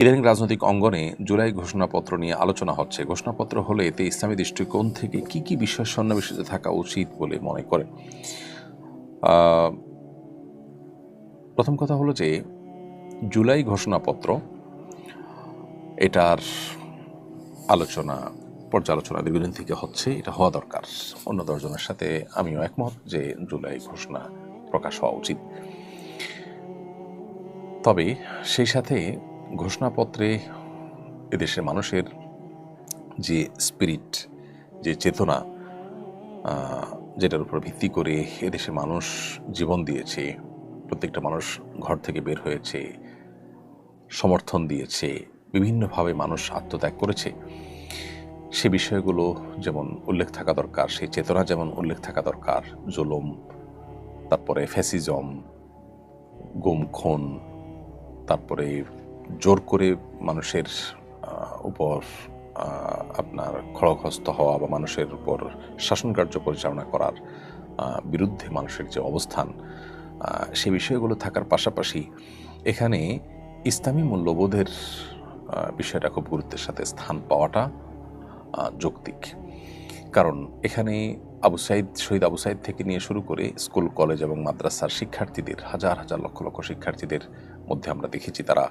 ইদানিং রাজনৈতিক অঙ্গনে জুলাই ঘোষণাপত্র নিয়ে আলোচনা হচ্ছে। ঘোষণাপত্র হলে এতে ইসলামী দৃষ্টিকোণ থেকে কি কি বিষয় সন্নিবেশিত থাকা উচিত বলে মনে করেন? প্রথম কথা হলো যে জুলাই ঘোষণাপত্র এটার আলোচনা পর্যালোচনা দীর্ঘদিন থেকে হচ্ছে। এটা হওয়া দরকার। অন্য ১০ জনের সাথে আমিও একমত যে জুলাই ঘোষণা প্রকাশ হওয়া উচিত। তবে সেই সাথে ঘোষণাপত্রে এদেশের মানুষের যে স্পিরিট, যে চেতনা, যেটার উপর ভিত্তি করে এদেশের মানুষ জীবন দিয়েছে, প্রত্যেকটা মানুষ ঘর থেকে বের হয়েছে, সমর্থন দিয়েছে, বিভিন্নভাবে মানুষ আত্মত্যাগ করেছে, সে বিষয়গুলো যেমন উল্লেখ থাকা দরকার, সেই চেতনা যেমন উল্লেখ থাকা দরকার। জুলুম, তারপরে ফ্যাসিজম, গুম খুন, তারপরে জোর করে মানুষের উপর আপনার খড়গহস্ত হওয়া বা মানুষের উপর শাসনকার্য পরিচালনা করার বিরুদ্ধে মানুষের যে অবস্থান, সে বিষয়গুলো থাকার পাশাপাশি এখানে ইসলামী মূল্যবোধের বিষয়টা খুব গুরুত্বের সাথে স্থান পাওয়াটা যৌক্তিক। কারণ এখানে শহীদ আবু সাইদ থেকে নিয়ে শুরু করে স্কুল, কলেজ এবং মাদ্রাসার শিক্ষার্থীদের, হাজার হাজার লক্ষ লক্ষ শিক্ষার্থীদের মধ্যে আমরা দেখেছি তারা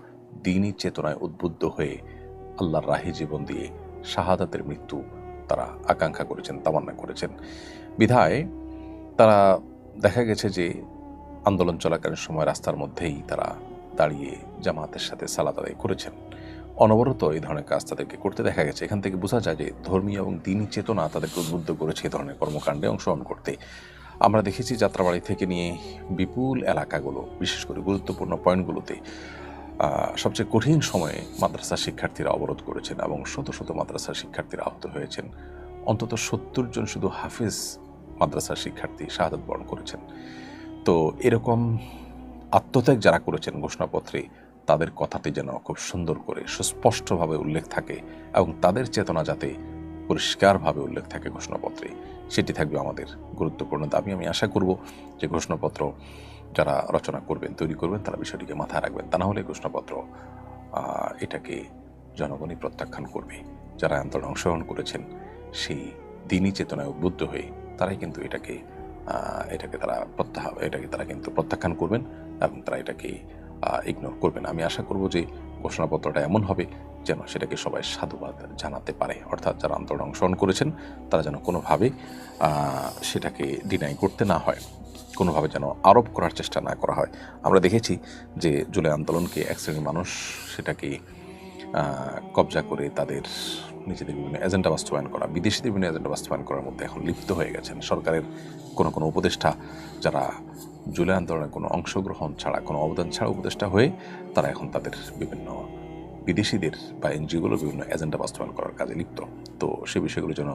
দ্বীনি চেতনায় উদ্বুদ্ধ হয়ে আল্লাহর রাহে জীবন দিয়ে শাহাদাতের মৃত্যু তারা আকাঙ্ক্ষা করেছেন, তামান্না করেছেন। বিধায় তারা দেখা গেছে যে আন্দোলন চলাকালীন সময় রাস্তার মধ্যেই তারা দাঁড়িয়ে জামাতের সাথে সালাত আদায় করেছেন। অনবরত এই ধরনের কাজ তাদেরকে করতে দেখা গেছে। এখান থেকে বোঝা যায় যে ধর্মীয় এবং দ্বীনি চেতনা তাদেরকে উদ্বুদ্ধ করেছে এই ধরনের কর্মকাণ্ডে অংশগ্রহণ করতে। আমরা দেখেছি যাত্রাবাড়ি থেকে নিয়ে বিপুল এলাকাগুলো, বিশেষ করে গুরুত্বপূর্ণ পয়েন্টগুলোতে সবচেয়ে কঠিন সময়ে মাদ্রাসার শিক্ষার্থীরা অবরোধ করেছেন এবং শত শত মাদ্রাসার শিক্ষার্থীরা আহত হয়েছেন। অন্তত ৭০ জন শুধু হাফেজ মাদ্রাসার শিক্ষার্থী শাহাদাত বরণ করেছেন। তো এরকম আত্মত্যাগ যারা করেছেন ঘোষণাপত্রে, তাদের কথাটি যেন খুব সুন্দর করে সুস্পষ্টভাবে উল্লেখ থাকে এবং তাদের চেতনা যাতে পরিষ্কারভাবে উল্লেখ থাকে ঘোষণাপত্রে, সেটি থাকবে আমাদের গুরুত্বপূর্ণ দাবি। আমি আশা করব যে ঘোষণাপত্র যারা রচনা করবেন, তৈরি করবেন, তারা বিষয়টিকে মাথায় রাখবেন। তা না হলে ঘোষণাপত্র এটাকে জনগণই প্রত্যাখ্যান করবে। যারা আন্দোলনে অংশগ্রহণ করেছেন সেই দ্বীনি চেতনায় উদ্বুদ্ধ হয়ে তারাই কিন্তু এটাকে তারা কিন্তু প্রত্যাখ্যান করবেন এবং তারা এটাকে ইগনোর করবেন। আমি আশা করব যে ঘোষণাপত্রটা এমন হবে যেন সেটাকে সবাই সাধুবাদ জানাতে পারে। অর্থাৎ যারা আন্দোলনে অংশগ্রহণ করেছেন তারা যেন কোনোভাবে সেটাকে ডিনাই করতে না হয়, কোনোভাবে যেন আরোপ করার চেষ্টা না করা হয়। আমরা দেখেছি যে জুলাই আন্দোলনকে এক শ্রেণীর মানুষ সেটাকে কবজা করে তাদের নিজেদের বিভিন্ন এজেন্ডা বাস্তবায়ন করা, বিদেশিদের বিভিন্ন এজেন্ডা বাস্তবায়ন করার মধ্যে এখন লিপ্ত হয়ে গেছেন। সরকারের কোনো উপদেষ্টা যারা জুলাই আন্দোলনের কোনো অংশগ্রহণ ছাড়া, কোনো অবদান ছাড়া উপদেষ্টা হয়ে তারা এখন তাদের বিভিন্ন বিদেশিদের বা এনজিওগুলোর বিভিন্ন এজেন্ডা বাস্তবায়ন করার কাজে লিপ্ত। তো সে বিষয়গুলো যেন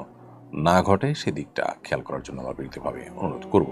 না ঘটে সেদিকটা খেয়াল করার জন্য আমরা বিনীতভাবে অনুরোধ করব।